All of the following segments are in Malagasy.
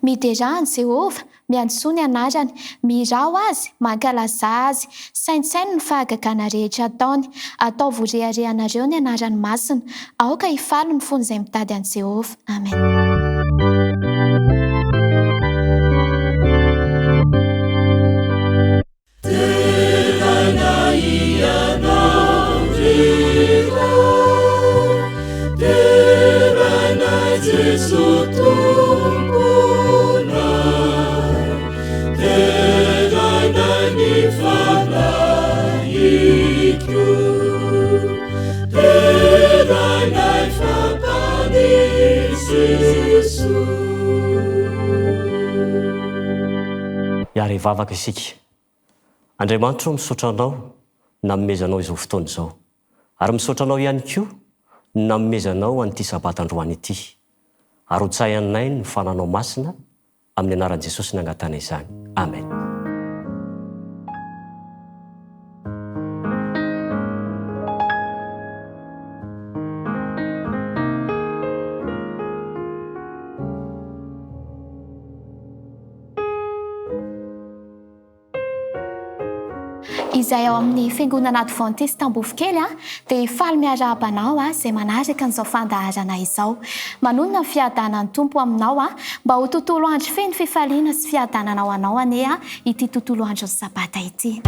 Miderahany Jehova miantsoa ny anarany, mirao azy, mankalaza azy, saintsainy ny fahagagana rehetra ataony, atao voreharehanareo ny anarany masina, aoka hifaly ny fony izay mitady an' Jehova. Amen. Iary vavaka isika, Andriamanitra misaotra anao namomezanao izao fotoana izao, ary misaotra anao ihany koa namomezanao an'ity sabata androany ity, ary ho tsay aminay ny fananao masina amin'ny anaran'i Jesosy ny angatana izany. Amen. Izay ao amin'ny fiangonana Adventista Ambovokely dia hifaly miarahaba-nao izay manaraka an'izao fandaharana izao. Manonona ny fiadanan'ny Tompo aminao mba ho tontolo andro feno fifaliana sy fiadanana ho anao ane ity tontolo andro ny sabata ity.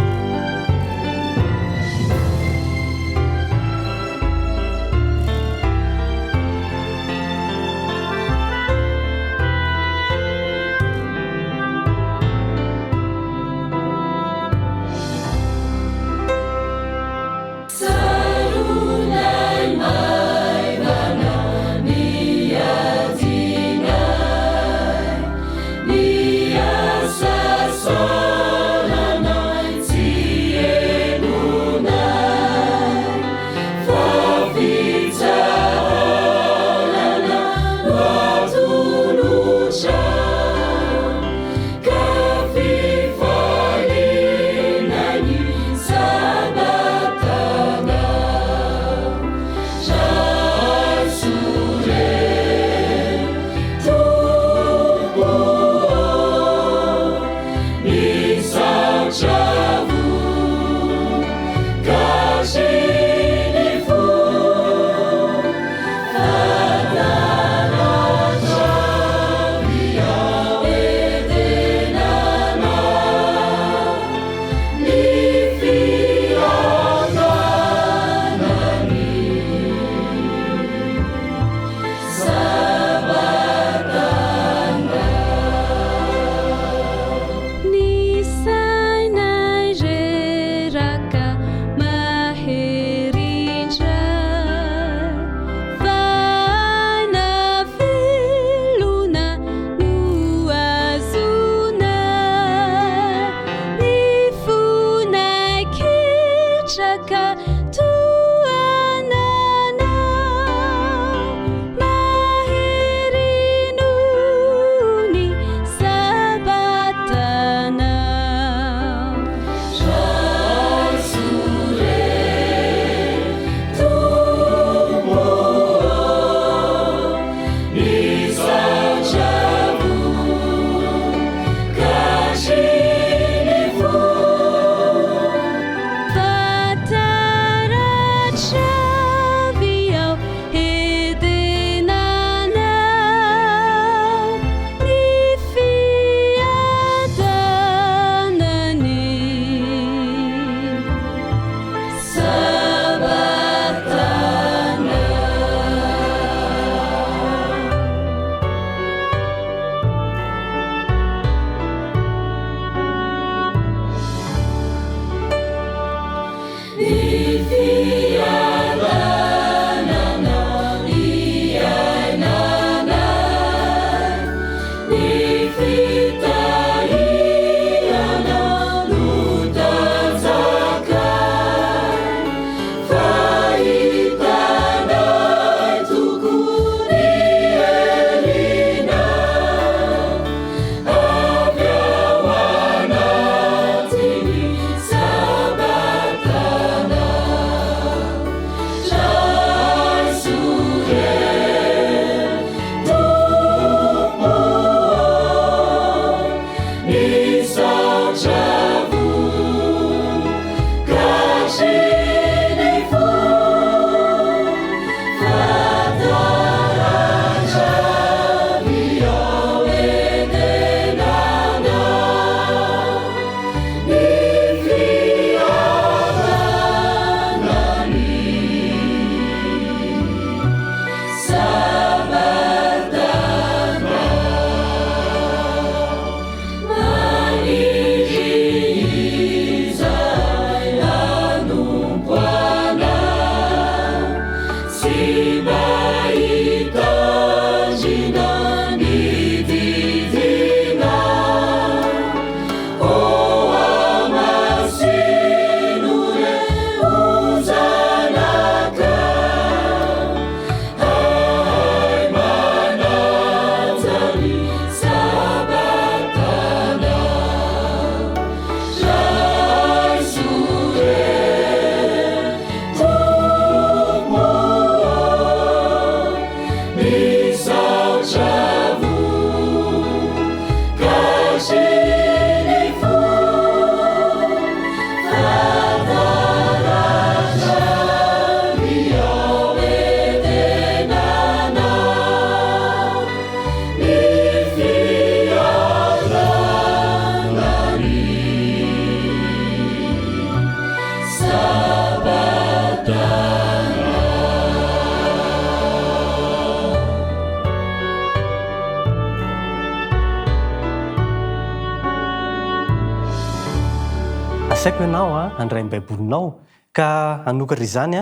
asaiko ianao andray ny baibolinao ka anokatra izany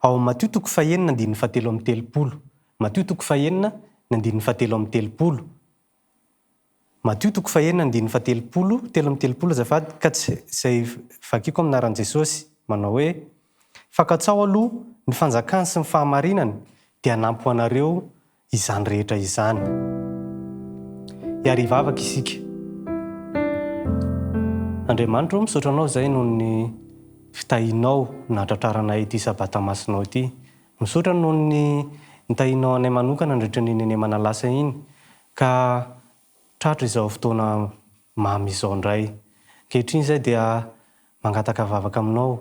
ao amin'ny Matio toko fahenina andininy fahatelo amin'ny telopolo. Matio toko fahenina andininy fahatelo amin'ny telopolo. Matio toko fahenina andininy fahatelopolo, telo amin'ny telopolo azafady ka izay vakiako aminaran'i Jesosy manao hoe: fakatsao aloha ny fanjakany sy ny fahamarinany dia hanampy ho anareo izany rehetra izany. Hiary hivavaka isika. Andriamanitro, misaotra anao izay noho ny fitahinao nahatratraranay ity sabata masinao ity. Misaotra noho ny nitahinao anay manokana nandritra ny nenay manalasa iny ka tratra izao fotoana mamy izao indray. Ankehitriny izay dia mangataka vavaka aminao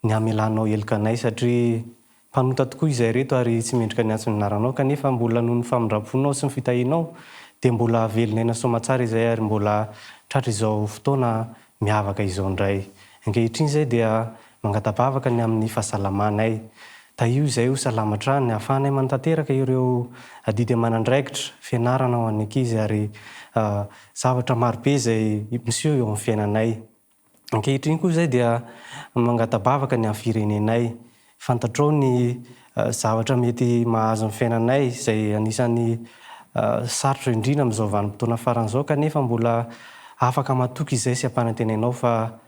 ny hamelanao heloka anay satria mpanota tokoa izay reto ary tsy mendrika ny antso ny anaranao kanefa mbola noho ny famindraponao sy ny fitahinao dia mbola velonaina soamantsara izay ary mbola tratra izao fotoana miavaka izao indray. Ankehitriny izay dia mangatavavaka ny amin'ny fahasalamanay. Io izay ho salamatrany ahafahanay manatanteraka ireo adidy aman'andraikitra, fianarana ho an'ny ankizy ary zavatra marobe izay miseho eo amin'ny fiainanay. Ankehitriny koa izay dia mangatavavaka ny amin'ny firenenay. Fantatrao ny zavatra mety mahazo ny fiainanay izay anisan'ny sarotra indrindra amin'izao vanim-potoana faran'izao kanefa mbola afaka matoky izay sy ampanantenainao fa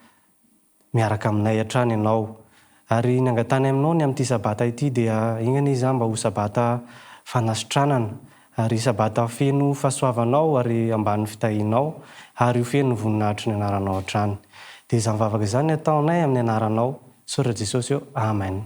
miaraka aminay hatrany ianao. Ary ny angatany aminao ny amin'ity sabata ity dia ingana izy mba ho sabata fanasitranana ary sabata feno fahasoavanao ary ambanin'ny fitahinao ary ho feno voninahitry ny anaranao hatrany. Dia izany vavaka izany ataonay amin'ny anaranao. Saotra Jesosy eo. Amen.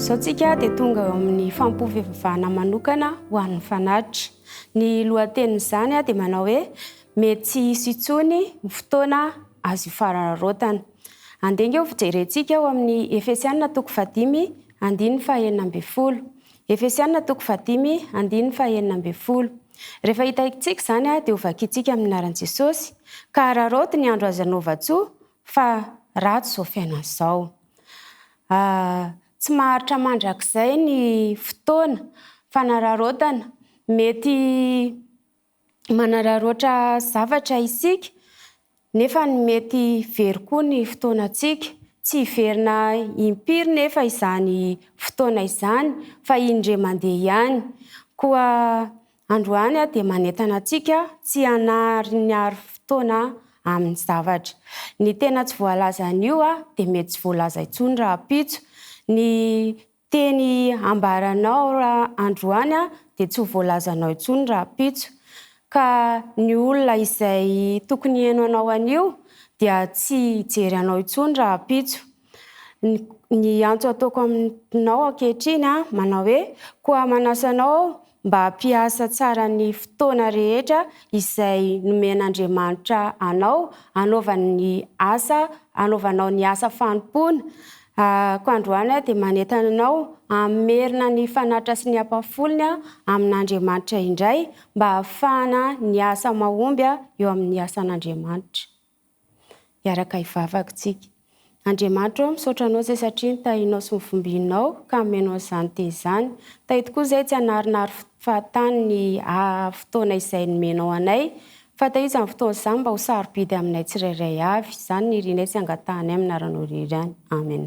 Izao tsika dia tonga eo amin'ny fanompoampivavahana manokana ho an'ny fanatitra. Ny lohatenin'izany dia manao hoe mety tsy hisy intsony ny fotoana azo ifararaotana. Andenga eo fijerentsika eo amin'ny Efesianina toko 5 andininy fahaenina ambin'ny folo. Efesianina toko 5 andininy fahaenina ambin'ny folo. Rehefa hitantsika izany dia ho vakiantsika amin'ny anaran'i Jesosy ka raraoty ny andro azo anaova-tsoa fa ratsy izao fiainana izao. Tsy maharitra mandrakizay ny fotoana fanararaotana, mety manararaotra zavatra isika nefa ny mety very koa ny fotoanantsika. Tsy hiverina impiry nefa izany fotoana izany fa indray mandeha ihany. Koa androany dia manentana antsika tsy hanary fotoana amin'ny zavatra. Ny tena tsy voalaza an'io dia mety tsy voalaza intsony raha pitso. Ny teny ambaranao raha androany dia tsy ho voalazanao intsony raha pitso. Ka ny olona izay tokony heno an'io dia tsy hijery anao intsony raha pitso. Ny antso ataoko aminao ankehitriny manao hoe koa manasa anao mba hampiasa tsara ny fotoana rehetra izay nomen'Andriamanitra anao, anaovanao ny asa fanompoana. Ko androany dia manentana anao hamerina ny fanatitra sy ny ampafolony amin'Andriamanitra indray mba hahafahana ny asa mahomby eo amin'ny asan'Andriamanitra. Hiaraka hivavaka tsika. Andriamanitra, misaotra anao izay satria nitahinao sy nivombinao ka menao izany teny izany. Tahy tokoa izay tsy hanarinary fahatany ny fotoana izay nomenao anay. Fa tahy izany fotoana izany mba ho sarobidy aminay tsirairay avy. Izany ny rinay sy angatahany amin'ny anaranao iray. Amen.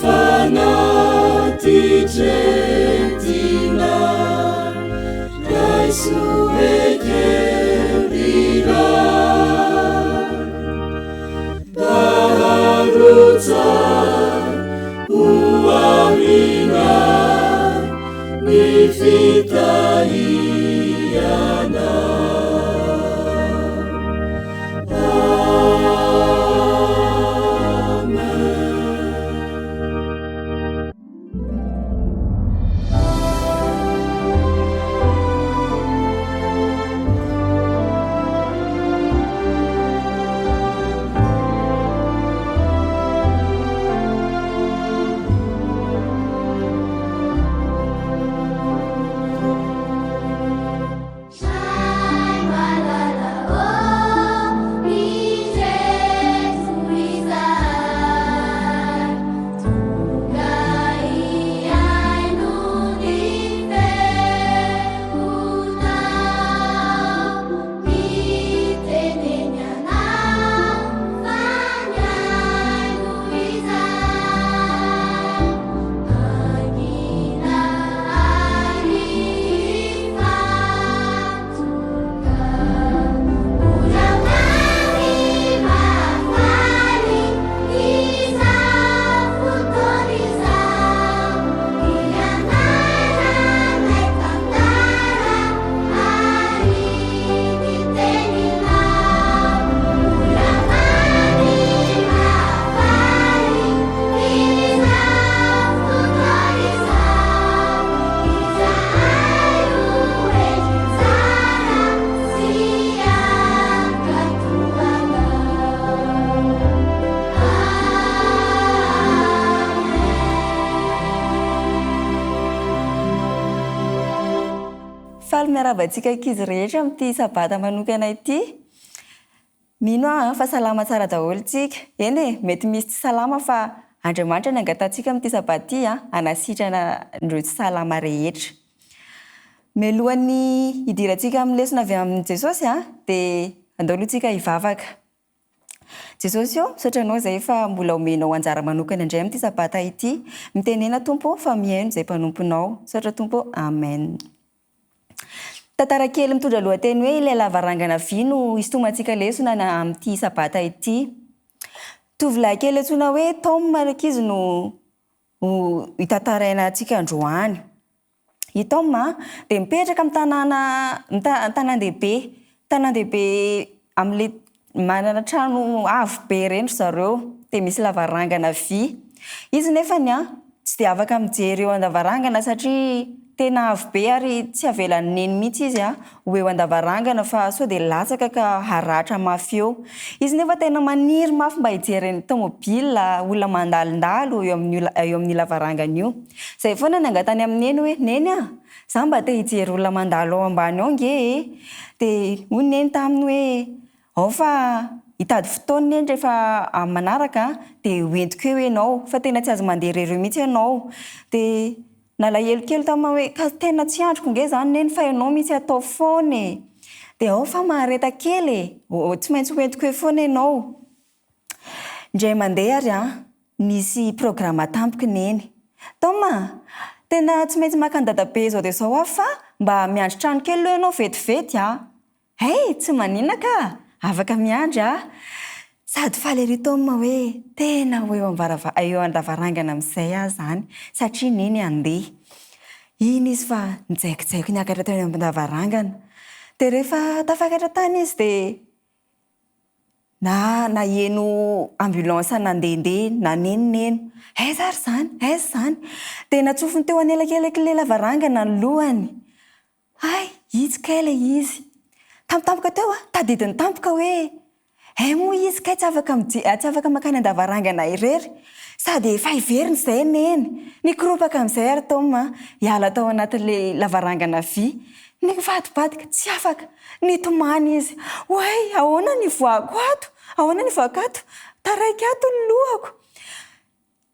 fanatitretina raisuekerira baharutsa uamina nifitahiana Faly miaravatsika ankizy rehetra amin'ity sabata manokana ity. Mino fa salama tsara daholo tsika. Eny e, mety misy tsy salama fa Andriamanitra ny angatantsika amin'ity sabata ity hanasitrana ireo tsy salama rehetra. Mialohan'ny hidirantsika amin'ny lesona avy amin'ny Jesosy dia andao aloha tsika hivavaka. Jesosy sotranao izay fa mbola omenao anjara manokana indray amin'ity sabata ity. Mitenena Tompo fa mihaino izay mpanomponao. Sotra Tompo, amen. Tantara kely mitondra lohateny hoe ilay lavarangana vy no isintomantsika lesona amin'ity sabata ity. Tovolahy kely antsoina hoe Tom ankizy no hitantaraina antsika androany. I Tom dia mipetraka amin'ny tanan-dehibe. Tanan-dehibe amin'ilay manana trano avo be ireny zareo. Dia misy lavarangana vy. Izy nefany tsy dia afaka mijery eo an-davarangana satria tena avo be ary tsy avelan'ny neny mihitsy izy ho eo an-davarangana fa sao dia latsaka ka haratra mafy eo. Izy nefa tena maniry mafy mba hijereny tomobila, olona mandalondalo eo amin'ny lavarangana io. Izay foana nangatany amin'ny neny hoe neny izaho mba te hijery olona mandalo ao ambany ao nge. Dia hoy neny taminy hoe ao fa hitady fotoana neny rehefa amin'ny manaraka dia hoentiko eo ianao fa tena tsy azo mandeha ireo mihitsy ianao. Dia nalahelo kely tamina hoe ka tena tsy androko nge izany neny fa ianao mihitsy atao foana e. Dia ao fa mahareta kely tsy maintsy hoentiko eo foana ianao. Indray mandeha ary nisy programa tampoka neny. Toma, tena tsy maintsy makany dadabe izao dia izao fa mba miandry trano kely aloha ianao vetivety Hey, tsy maninona ka, afaka miandry Sady faly ery Tom hoe tena ho eo an-davarangana amin'izay zany satria neny andeha. Iny izy fa nijaikijaiky niakatra teny an-davarangana. Dia rehefa tafakatra tany izy dia naheno ambulance nandehandeha nanenoneno. Aiza ary izany? Aiza izany? Dia natsofony teo anelakelak'ilay lavarangana ny lohany. Ay, hitsika ilay izy. Tampotampoka teo tadidiny tampoka hoe moa izy kay tsy afaka makany an-davarangana irery. Sady efa hiveriny izay neny. Nikoropaka amin'izay ary Tom hiala tao anatin'ilay lavarangana vy. Nivadibadika tsy afaka. Nitomany izy. Oay, ahoana ny voako ato? Ahoana ny voako ato? Taraiky ato ny lohako.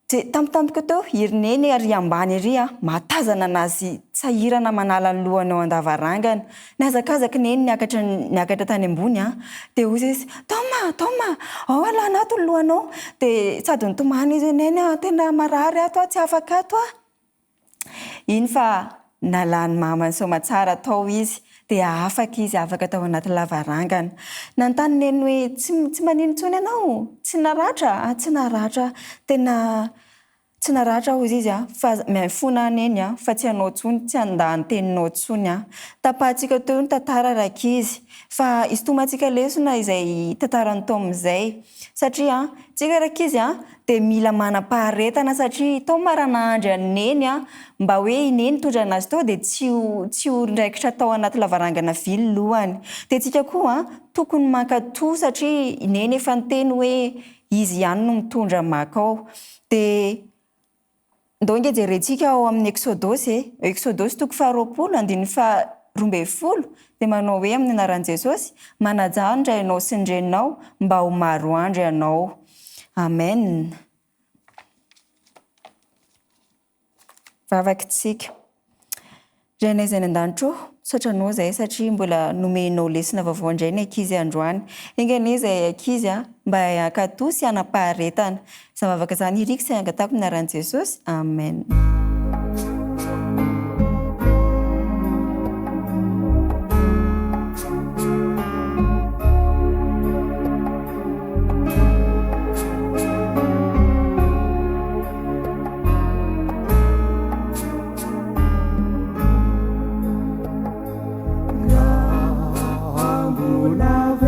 Tampotampoka teo irineny ary ambany ery matazana anazy sahirana manala ny lohanao andavarangana. Niazakazaka neny niakatra tany ambony dia ozy izy toma ao alana ato ny lohanao dia sady nitomany izy neny tena marary ato tsy afaka ato iny fa nalany mamany somatsara tao izy dia afaka izy afaka tao anaty lavarangana. Nanontany neny hoe tsy manino intsony ianao tsy naratra tena tsy naratra hozy izy fa mifona neny fa tsy anao tsony tsy andany teninao tsony tapahantsika teo ny tantara rakizy fa izy tomantsika lesona izay tantarany tao amin'izay satria tsika rakizy dia mila manam-paharetana satria tao marana andry aneny mba hoe ineny tondra anazy tao dia tsy ho ndraikitra tao anaty lavarangana vily lohany dia tsika koa tokony mankatoa satria ineny efa niteny hoe izy ihany no mitondra makao dia ndonge jerentsika ao amin'ny Exodosy toko 20:12 dia manao hoe amin'ny anaran'i Jesosy manajandra ianao sy ny reninao mba ho maro andro ianao. Amen. Vavakitsika. Renay izay an-danitro sotranao izay satria mbola nomenao lesona vaovao indray ny ankizy androany. Ingany izay ankizy mba hankatoa sy hanam-paharetana. Zavavaka izany iriko sy angatako ny anaran'i Jesosy. Amen. Love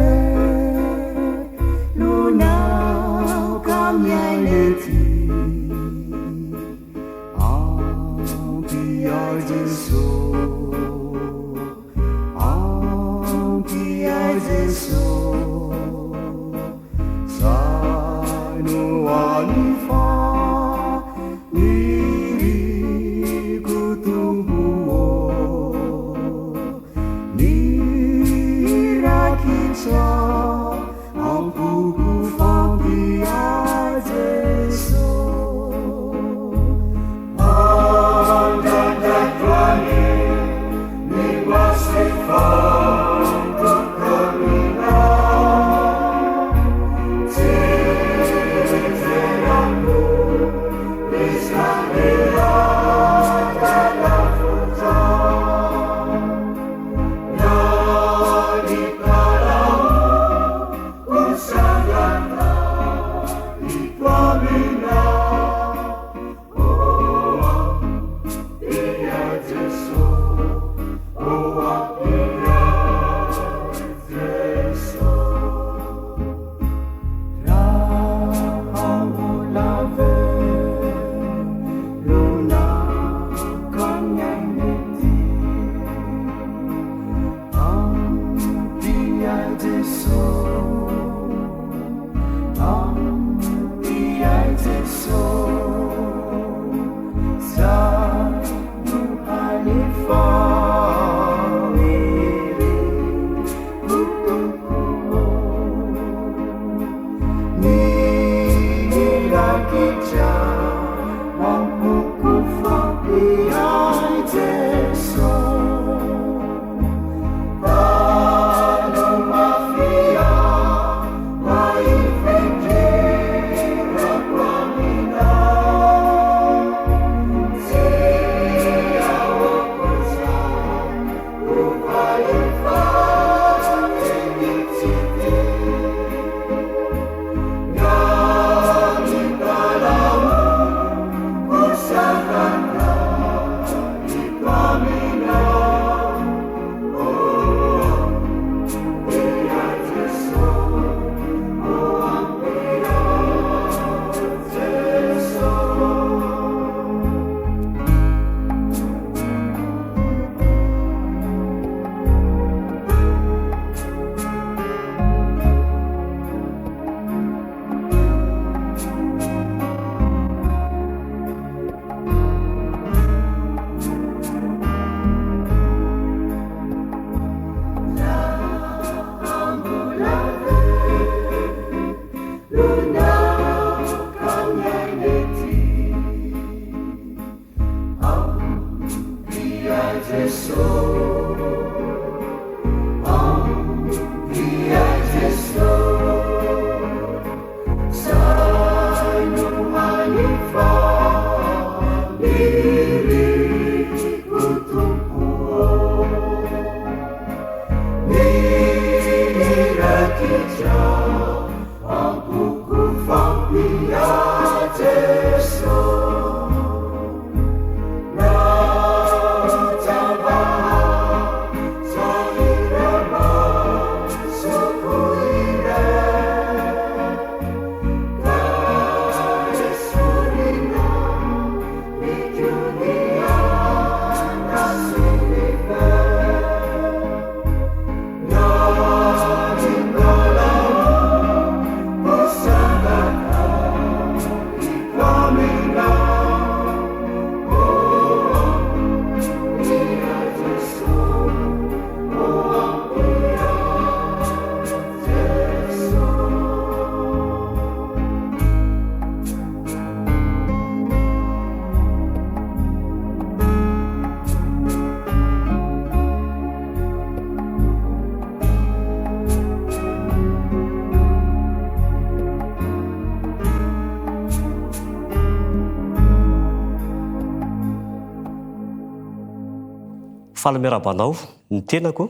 faly miarabanao ny tenako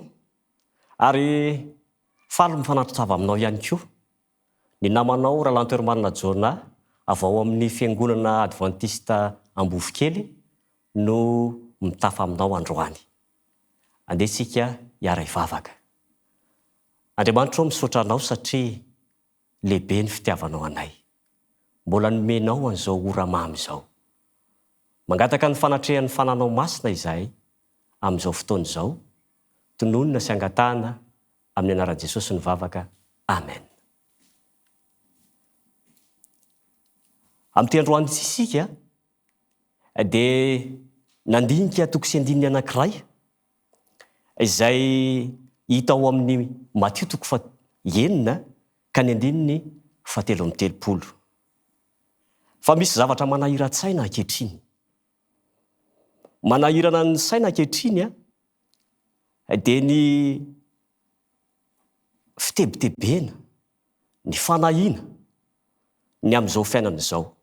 ary faly mifanatritsava aminao ihany koa ny namanao Rahalantoeromanina Jona avy ao amin'ny fiangonana Adventista Ambovokely no mitafa aminao androany. Andesika hiara hivavaka. Andriamanitra misaotra anao satria lehibe ny fitiavanao anay. Mbola nomenao an'izao ora mamy izao. Mangataka ny fanatrehan'ny fananao masina izahay amin'izao fotoana izao. Tononona sy angatahana amin'ny anaran'i Jesosy nivavaka. Amen. Amin'ity androany ity isika dia nandinika toko sy andininy anankiray izay hita ao amin'ny Matio toko 9 ka ny andininy 7:30. Fa misy zavatra manahira-tsaina ankehitriny. Manahirana ny saina ankehitriny dia ny fitebitebena, ny fanahiana ny amin'izao fiainana izao.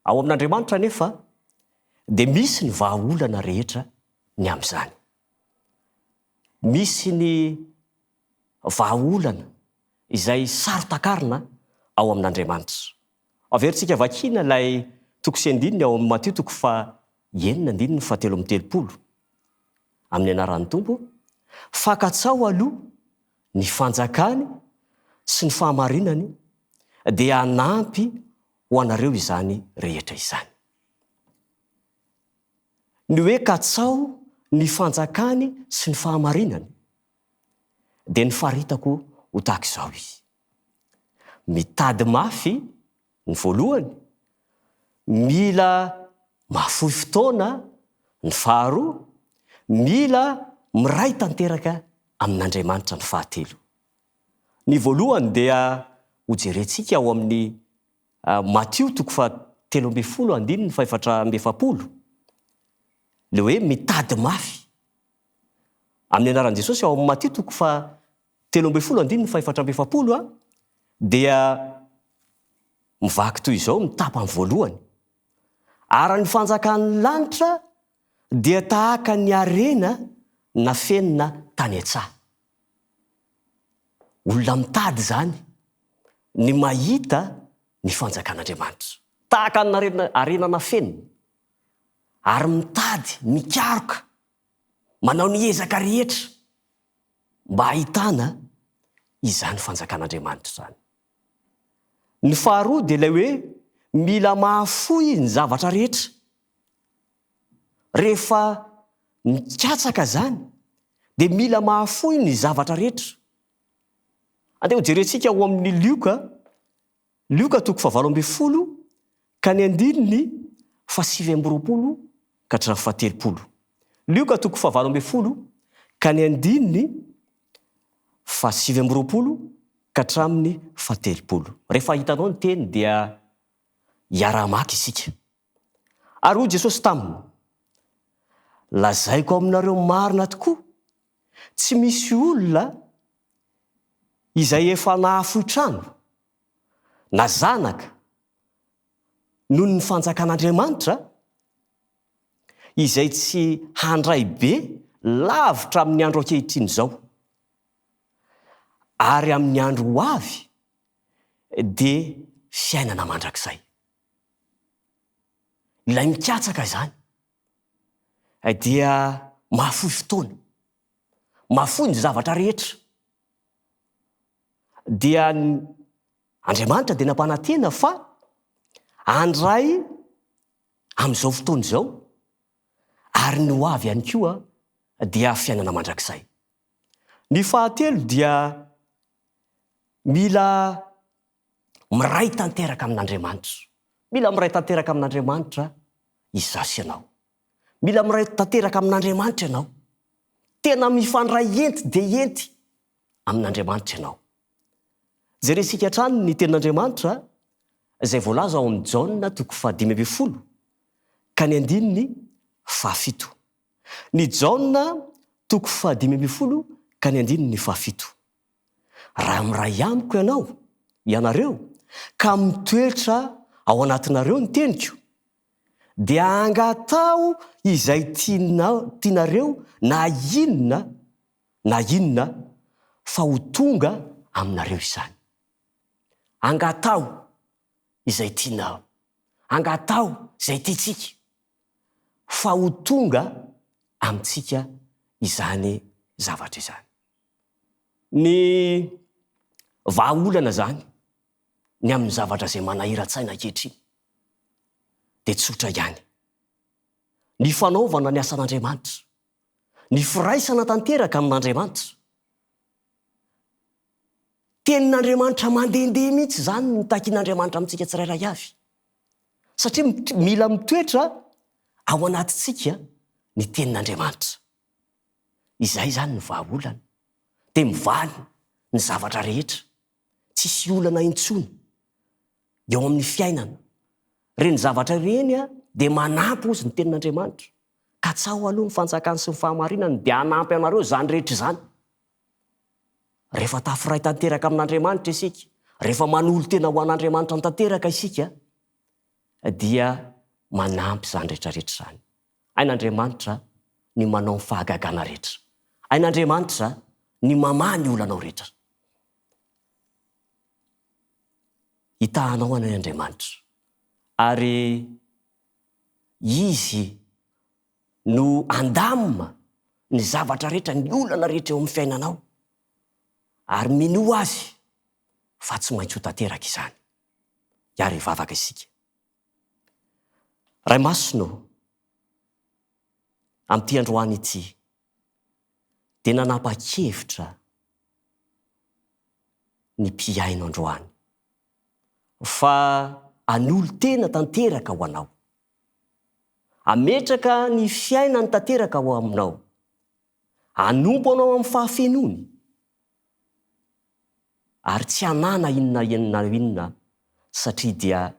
Ao amin'Andriamanitra nefa dia misy ny vahaolana rehetra ny amin'izany. Misy ny vahaolana izay sarotakarina ao amin'Andriamanitra. Averintsika vakiana ilay toko sy andininy ao amin'ny Matio toko 9:7:30. Amin'ny anaran'ny Tompo, fakatsao aloha ny fanjakany sy ny fahamarinany dia hanampy ho anareo izany rehetra izany. Ny hoe katsao ny fanjakany sy ny fahamarinany dia ny faritako ho tahaka izao izy. Mitady mafy ny voalohany, mila mahafohy fotoana ny faharoa, mila miray tanteraka amin'Andriamanitra ny fahatelo. Ny voalohany dia ho jerentsika ao amin'ny Matio toko 13:7-7. Le hoe mitady mafy. Amin'ny anaran'i Jesosy ao amin'ny Matio toko 13:7-7 dia mivaky toy izao mitapany voalohany. Ary ny fanjakan'ny lanitra dia tahaka ny arena na fenina tany an-tsaha. Olona mitady zany ny mahita ny fanjakan'Andriamanitra. Tahaka ny arena na fenina. Ary mitady, mikaroka, manao ny ezaka rehetra mba ahitana izany fanjakan'Andriamanitra zany. Ny faharoa dia ilay hoe mila mahafoy ny zavatra rehetra. Rehefa mikatsaka zany dia mila mahafoy ny zavatra rehetra. Andeha ho jerentsika ao amin'ny Lioka toko 8:20 ka ny andininy 7:20-7:30. Lioka toko 8:20 ka ny andininy 7:20-7:30. Rehefa hitanao ny teny dia hiara-maka isika. Ary hoy Jesosy taminy, lazaiko aminareo marina tokoa, tsy misy olona izay efa nahafoy trano na zanaka noho ny fanjakan'Andriamanitra izay tsy handray be lavitra amin'ny andro ankehitriny izao. Ary amin'ny andro ho avy dia fiainana mandrakizay. Ilay mikatsaka zany dia mahafoy fotoana, mahafoy ny zavatra rehetra. Dia Andriamanitra dia nampanantena fa handray amin'izao fotoana izao, ary ny ho avy ihany koa dia fiainana mandrakizay. Ny fahatelo dia mila miray tanteraka amin'Andriamanitra. Mila miray tanteraka amin'Andriamanitra izasy ianao. Mila miray tanteraka amin'Andriamanitra ianao. Tena mifandray enty dia enty amin'Andriamanitra ianao. Jerentsika hatrany ny tenin'Andriamanitra izay voalaza ao amin'ny Jaona toko 5:10 ka ny andininy 7. Ny Jaona toko 5:10 ka ny andininy 7. Raha miray amiko ianareo ka mitoetra ao anatinareo ny teniko dia angatao izay tianareo na inona fa ho tonga aminareo izany. Angatao izay tianao, angatao izay tiatsika, fa ho tonga amintsika izany zavatra izany. Ny vahaolana zany ny amin'ny zavatra izay manahira-tsaina ankehitriny dia tsotra ihany. Ny fanaovana ny asan'Andriamanitra, ny firaisana tanteraka amin'Andriamanitra. Tenin'Andriamanitra mandehandeha mihitsy zany ny takian'Andriamanitra amintsika tsirairay avy. Satria mila mitoetra ao anatintsika ny tenin'Andriamanitra. Izay zany ny vahaolana. Dia mivaly ny zavatra rehetra. Tsisy olana intsony eo amin'ny fiainana. Reny zavatra reny dia manampy ozy ny tenin'Andriamanitra. Ka tsao aloha ny fanjakany sy ny fahamarinany dia hanampy anareo zany rehetra izany. Rehefa tafiray tanteraka amin'Andriamanitra isika, rehefa manolo tena ho an'Andriamanitra tanteraka isika, dia manampy zany rehetrarehetra zany. Ain'Andriamanitra ny manao ny fahagagana rehetra. Ain'Andriamanitra ny mamaha ny olanao rehetra. Hitahanao an'Andriamanitra. Ary izy no andamina ny zavatra rehetra, ny olana rehetra eo amin'ny fiainanao. Ary mino azy fa tsy maintsy ho tanteraka izany. Iary hivavaka isika. Ray masino, amin'ity androany ity dia nanapa-kevitra ny mpiaino androany fa hanolo tena tanteraka ho anao, ametraka ny fiainany tanteraka ho aminao, hanompo anao amin'ny fahafenony, ary tsy hanana inona satria dia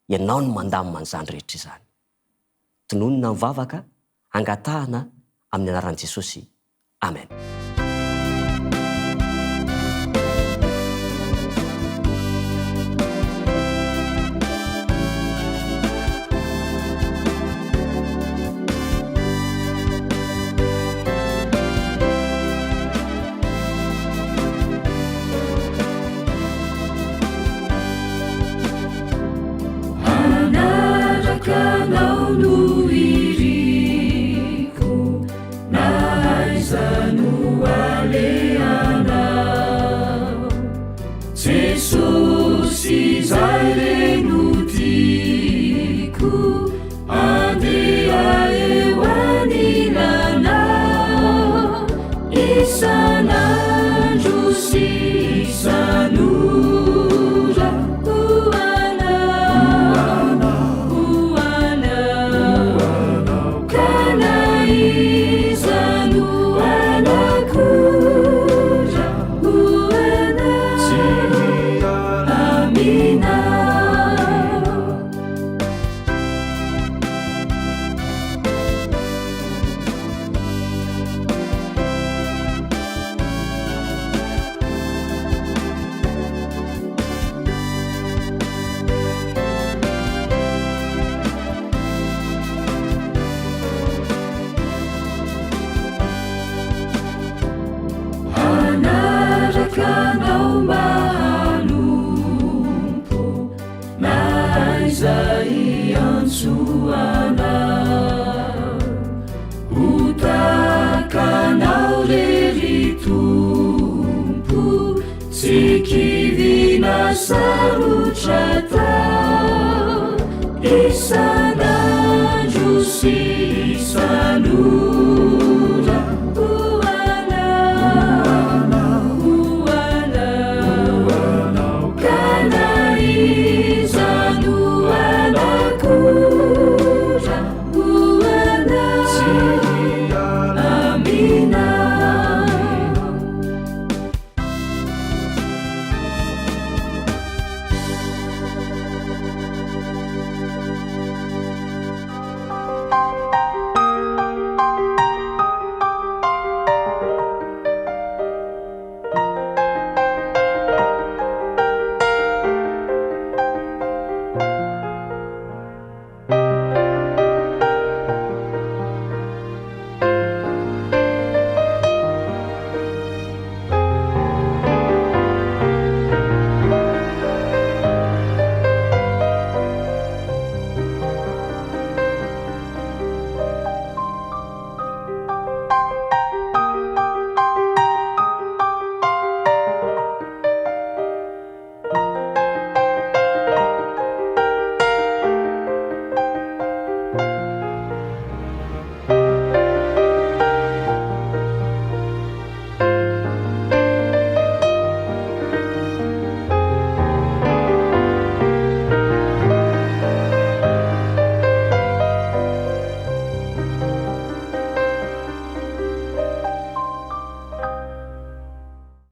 ianao no mandamina an'izany rehetra izany. Tononona mivavaka, angatahana amin'ny anaran'i Jesosy. Amen. Kanao no iriko na aizano aleanao, Jesosy izay reno tiako, andeha eo anilanao, isan'andro sy isan'ora kanao mahalompo na izay antsoanao, hotakanao rery tompo, tsy kivina sarotra tao, isan'andro sy isan'ora